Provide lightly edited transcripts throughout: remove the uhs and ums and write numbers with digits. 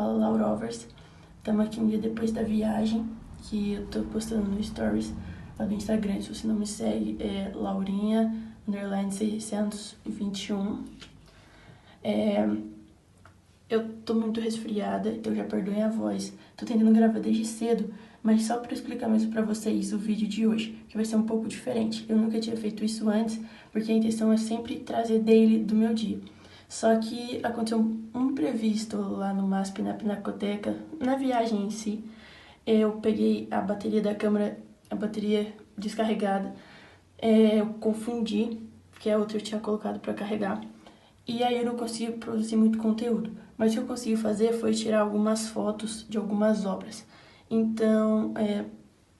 Fala Laurovers, estamos aqui um dia depois da viagem, que eu tô postando no Stories lá do Instagram. Se você não me segue, é Laurinha_621. Eu tô muito resfriada, então já perdoem a voz. Tô tentando gravar desde cedo, mas só para explicar mesmo para vocês o vídeo de hoje, que vai ser um pouco diferente. Eu nunca tinha feito isso antes, porque a intenção é sempre trazer daily do meu dia. Só que aconteceu um imprevisto lá no MASP, na Pinacoteca, na viagem em si. Eu peguei a bateria da câmera, a bateria descarregada, eu confundi, porque a outra eu tinha colocado para carregar. E aí eu não consegui produzir muito conteúdo. Mas o que eu consegui fazer foi tirar algumas fotos de algumas obras. Então,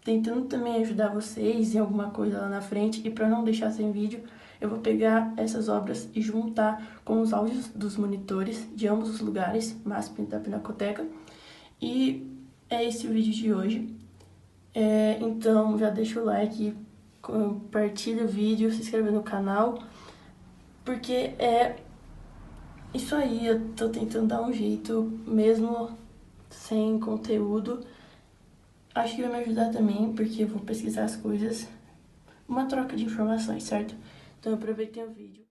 tentando também ajudar vocês em alguma coisa lá na frente, e para não deixar sem vídeo, eu vou pegar essas obras e juntar com os áudios dos monitores de ambos os lugares, MASP e da Pinacoteca. E é esse o vídeo de hoje. Então já deixa o like, compartilha o vídeo, se inscreve no canal, porque isso aí. Eu tô tentando dar um jeito, mesmo sem conteúdo. Acho que vai me ajudar também, porque eu vou pesquisar as coisas. Uma troca de informações, certo? Então aproveitem o vídeo.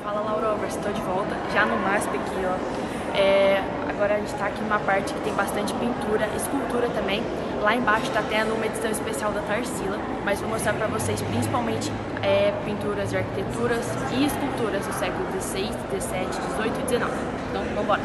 Fala Laurovers, estou de volta, já no MASP aqui, ó. Agora a gente está aqui numa parte que tem bastante pintura, escultura também. Lá embaixo está tendo uma edição especial da Tarsila, mas vou mostrar para vocês principalmente pinturas de arquiteturas e esculturas do século XVI, XVII, XVIII e XIX. Então, vambora!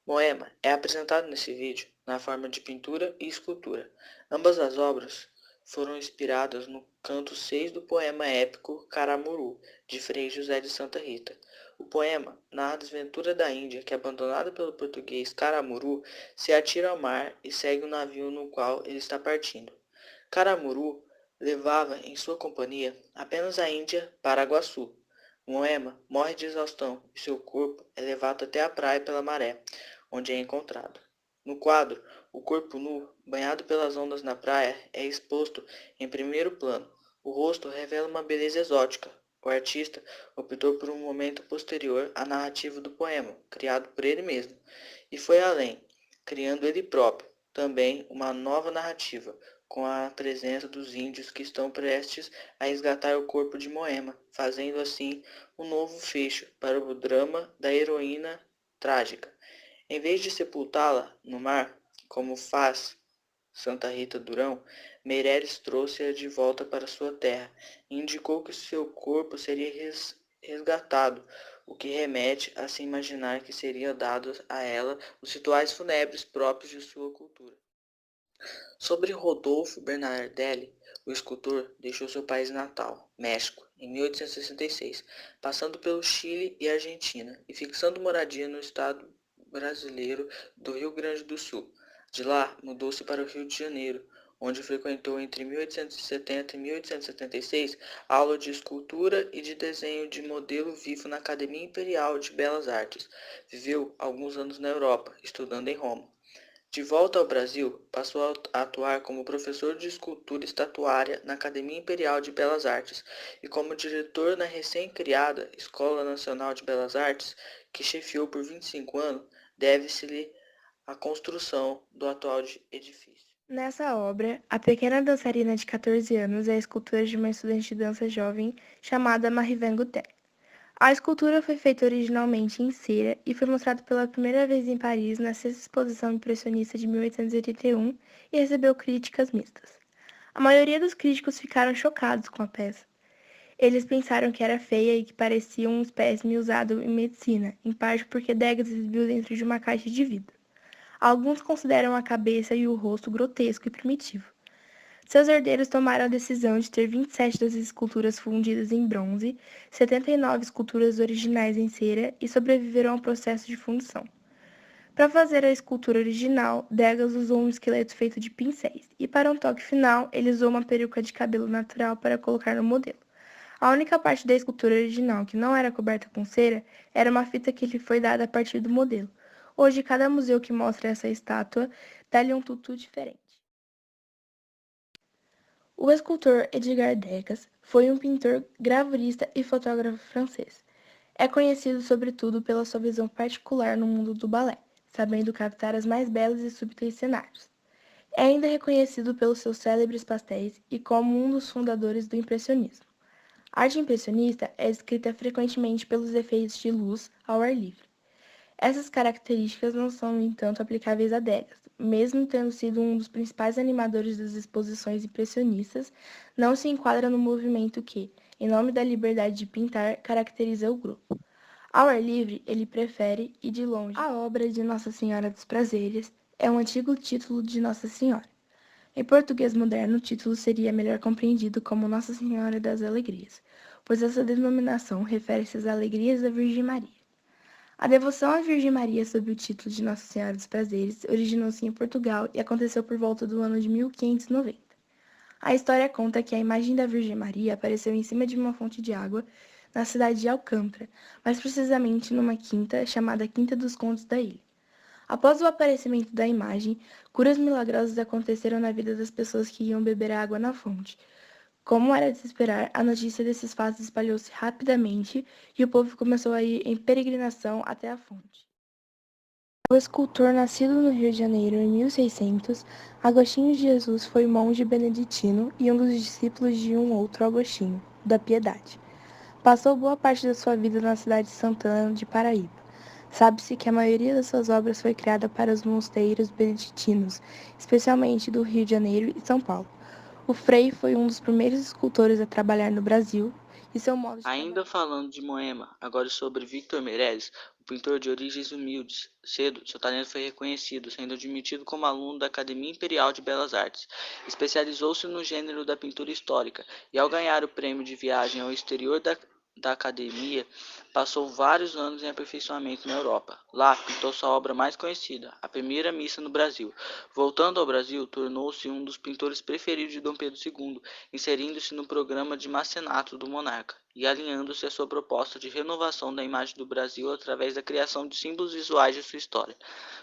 Moema é apresentado nesse vídeo na forma de pintura e escultura. Ambas as obras foram inspiradas no canto 6 do poema épico Caramuru, de Frei José de Santa Rita. O poema narra a desventura da Índia que, abandonada pelo português Caramuru, se atira ao mar e segue o navio no qual ele está partindo. Caramuru levava em sua companhia apenas a Índia para Paraguaçu. Moema morre de exaustão e seu corpo é levado até a praia pela maré, onde é encontrado. No quadro, o corpo nu, banhado pelas ondas na praia, é exposto em primeiro plano. O rosto revela uma beleza exótica. O artista optou por um momento posterior à narrativa do poema, criado por ele mesmo, e foi além, criando ele próprio, também uma nova narrativa, com a presença dos índios que estão prestes a resgatar o corpo de Moema, fazendo assim um novo fecho para o drama da heroína trágica. Em vez de sepultá-la no mar, como faz Santa Rita Durão, Meireles trouxe-a de volta para sua terra e indicou que seu corpo seria resgatado, o que remete a se imaginar que seria dado a ela os rituais fúnebres próprios de sua cultura. Sobre Rodolfo Bernardelli, o escultor deixou seu país natal, México, em 1866, passando pelo Chile e Argentina e fixando moradia no estado brasileiro do Rio Grande do Sul. De lá, mudou-se para o Rio de Janeiro, onde frequentou entre 1870 e 1876 aula de escultura e de desenho de modelo vivo na Academia Imperial de Belas Artes. Viveu alguns anos na Europa, estudando em Roma. De volta ao Brasil, passou a atuar como professor de escultura estatuária na Academia Imperial de Belas Artes e como diretor na recém-criada Escola Nacional de Belas Artes, que chefiou por 25 anos, deve-se-lhe a construção do atual edifício. Nessa obra, a pequena dançarina de 14 anos é a escultura de uma estudante de dança jovem chamada Mariven Guter. A escultura foi feita originalmente em cera e foi mostrada pela primeira vez em Paris na Sexta Exposição Impressionista de 1881 e recebeu críticas mistas. A maioria dos críticos ficaram chocados com a peça. Eles pensaram que era feia e que parecia um espécime usado em medicina, em parte porque Degas exibiu dentro de uma caixa de vidro. Alguns consideram a cabeça e o rosto grotesco e primitivo. Seus herdeiros tomaram a decisão de ter 27 das esculturas fundidas em bronze, 79 esculturas originais em cera e sobreviveram ao processo de fundição. Para fazer a escultura original, Degas usou um esqueleto feito de pincéis, e para um toque final, ele usou uma peruca de cabelo natural para colocar no modelo. A única parte da escultura original que não era coberta com cera era uma fita que lhe foi dada a partir do modelo. Hoje, cada museu que mostra essa estátua dá-lhe um tutu diferente. O escultor Edgar Degas foi um pintor, gravurista e fotógrafo francês. É conhecido sobretudo pela sua visão particular no mundo do balé, sabendo captar as mais belas e subtis cenários. É ainda reconhecido pelos seus célebres pastéis e como um dos fundadores do impressionismo. A arte impressionista é descrita frequentemente pelos efeitos de luz ao ar livre. Essas características não são, no entanto, aplicáveis a Degas. Mesmo tendo sido um dos principais animadores das exposições impressionistas, não se enquadra no movimento que, em nome da liberdade de pintar, caracteriza o grupo. Ao ar livre, ele prefere, e de longe, a obra de Nossa Senhora dos Prazeres é um antigo título de Nossa Senhora. Em português moderno, o título seria melhor compreendido como Nossa Senhora das Alegrias, pois essa denominação refere-se às alegrias da Virgem Maria. A devoção à Virgem Maria sob o título de Nossa Senhora dos Prazeres originou-se em Portugal e aconteceu por volta do ano de 1590. A história conta que a imagem da Virgem Maria apareceu em cima de uma fonte de água na cidade de Alcântara, mais precisamente numa quinta chamada Quinta dos Condes da ilha. Após o aparecimento da imagem, curas milagrosas aconteceram na vida das pessoas que iam beber água na fonte. Como era de se esperar, a notícia desses fatos espalhou-se rapidamente e o povo começou a ir em peregrinação até a fonte. O escultor nascido no Rio de Janeiro em 1600, Agostinho de Jesus foi monge beneditino e um dos discípulos de um outro Agostinho, da Piedade. Passou boa parte da sua vida na cidade de Santana de Paraíba. Sabe-se que a maioria das suas obras foi criada para os mosteiros beneditinos, especialmente do Rio de Janeiro e São Paulo. O Frei foi um dos primeiros escultores a trabalhar no Brasil e seu modo de Ainda falando de Moema, agora sobre Victor Meirelles, o pintor de origens humildes. Cedo, seu talento foi reconhecido, sendo admitido como aluno da Academia Imperial de Belas Artes. Especializou-se no gênero da pintura histórica e, ao ganhar o prêmio de viagem ao exterior da academia, passou vários anos em aperfeiçoamento na Europa. Lá, pintou sua obra mais conhecida, a Primeira Missa no Brasil. Voltando ao Brasil, tornou-se um dos pintores preferidos de Dom Pedro II, inserindo-se no programa de macenato do monarca e alinhando-se à sua proposta de renovação da imagem do Brasil através da criação de símbolos visuais de sua história.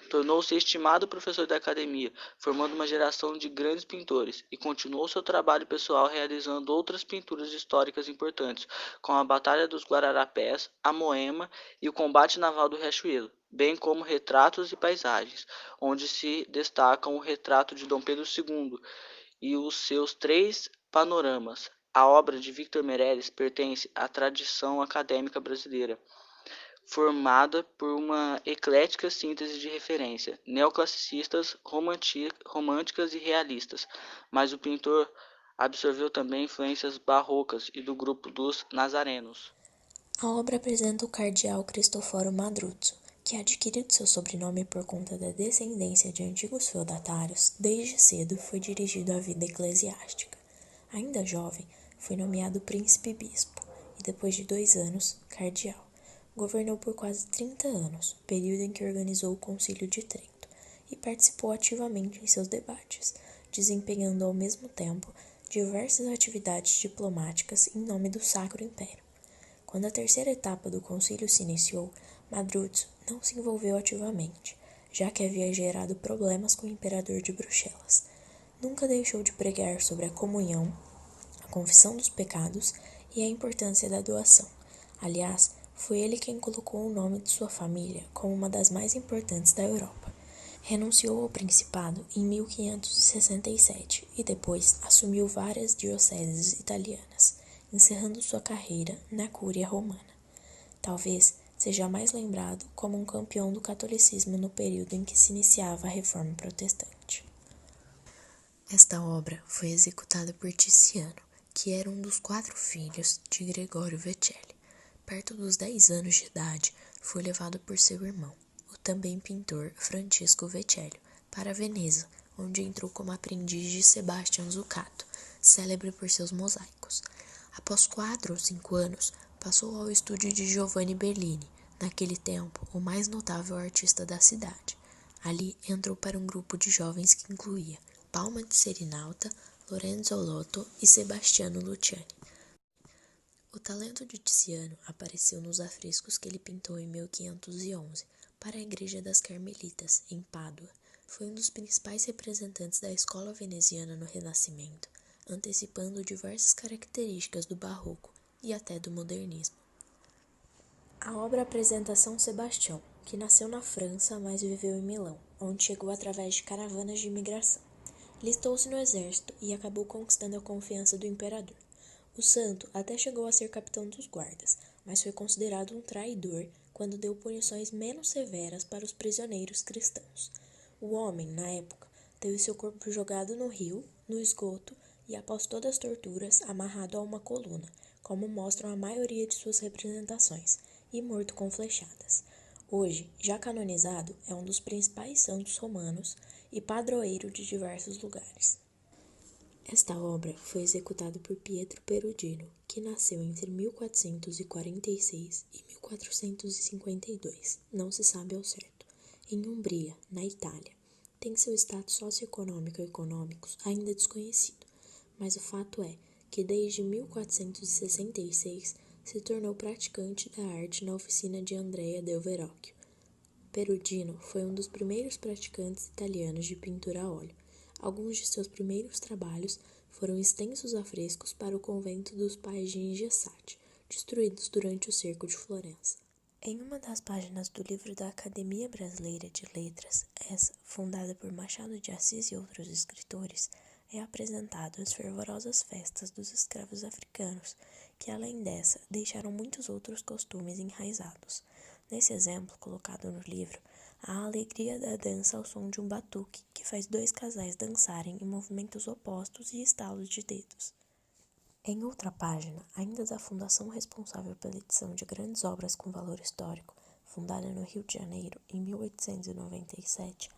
Tornou-se estimado professor da academia, formando uma geração de grandes pintores, e continuou seu trabalho pessoal realizando outras pinturas históricas importantes, como a Batalha dos Guararapés, a Moema e o combate naval do Riachuelo, bem como retratos e paisagens, onde se destacam o retrato de Dom Pedro II e os seus 3 panoramas. A obra de Victor Meirelles pertence à tradição acadêmica brasileira, formada por uma eclética síntese de referências neoclassicistas, românticas e realistas, mas o pintor absorveu também influências barrocas e do grupo dos nazarenos. A obra apresenta o cardeal Cristoforo Madruzzo, que adquiriu seu sobrenome por conta da descendência de antigos feudatários, desde cedo foi dirigido à vida eclesiástica. Ainda jovem, foi nomeado príncipe-bispo e, depois de 2 anos, cardeal. Governou por quase 30 anos, período em que organizou o Concílio de Trento, e participou ativamente em seus debates, desempenhando ao mesmo tempo diversas atividades diplomáticas em nome do Sacro Império. Quando a terceira etapa do concílio se iniciou, Madruzzo não se envolveu ativamente, já que havia gerado problemas com o imperador de Bruxelas. Nunca deixou de pregar sobre a comunhão, a confissão dos pecados e a importância da doação. Aliás, foi ele quem colocou o nome de sua família como uma das mais importantes da Europa. Renunciou ao principado em 1567 e depois assumiu várias dioceses italianas, encerrando sua carreira na Cúria Romana. Talvez seja mais lembrado como um campeão do catolicismo no período em que se iniciava a Reforma Protestante. Esta obra foi executada por Tiziano, que era um dos 4 filhos de Gregório Vecelli. Perto dos 10 anos de idade, foi levado por seu irmão, o também pintor Francisco Vecelli, para Veneza, onde entrou como aprendiz de Sebastian Zuccato, célebre por seus mosaicos. Após 4 ou 5 anos, passou ao estúdio de Giovanni Bellini, naquele tempo o mais notável artista da cidade. Ali entrou para um grupo de jovens que incluía Palma de Serinalta, Lorenzo Lotto e Sebastiano Luciani. O talento de Tiziano apareceu nos afrescos que ele pintou em 1511 para a Igreja das Carmelitas, em Pádua. Foi um dos principais representantes da escola veneziana no Renascimento. antecipando diversas características do barroco e até do modernismo. A obra apresenta São Sebastião, que nasceu na França, mas viveu em Milão, onde chegou através de caravanas de imigração. Listou-se no exército e acabou conquistando a confiança do imperador. O santo até chegou a ser capitão dos guardas, mas foi considerado um traidor quando deu punições menos severas para os prisioneiros cristãos. O homem, na época, teve seu corpo jogado no rio, no esgoto e, após todas as torturas, amarrado a uma coluna, como mostram a maioria de suas representações, e morto com flechadas. Hoje, já canonizado, é um dos principais santos romanos e padroeiro de diversos lugares. Esta obra foi executada por Pietro Perugino, que nasceu entre 1446 e 1452, não se sabe ao certo, em Umbria, na Itália. Tem seu status socioeconômico e econômicos ainda desconhecido, mas o fato é que desde 1466 se tornou praticante da arte na oficina de Andrea del Verrocchio. Perugino foi um dos primeiros praticantes italianos de pintura a óleo. Alguns de seus primeiros trabalhos foram extensos afrescos para o convento dos Pais de Ingessati, destruídos durante o cerco de Florença. Em uma das páginas do livro da Academia Brasileira de Letras, essa, fundada por Machado de Assis e outros escritores, é apresentado as fervorosas festas dos escravos africanos, que além dessa, deixaram muitos outros costumes enraizados. Nesse exemplo colocado no livro, há a alegria da dança ao som de um batuque, que faz dois casais dançarem em movimentos opostos e estalos de dedos. Em outra página, ainda da fundação responsável pela edição de grandes obras com valor histórico, fundada no Rio de Janeiro em 1897,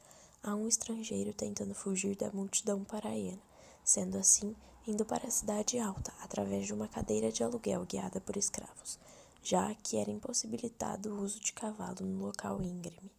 há um estrangeiro tentando fugir da multidão paraiana, sendo assim, indo para a Cidade Alta através de uma cadeira de aluguel guiada por escravos, já que era impossibilitado o uso de cavalo no local íngreme.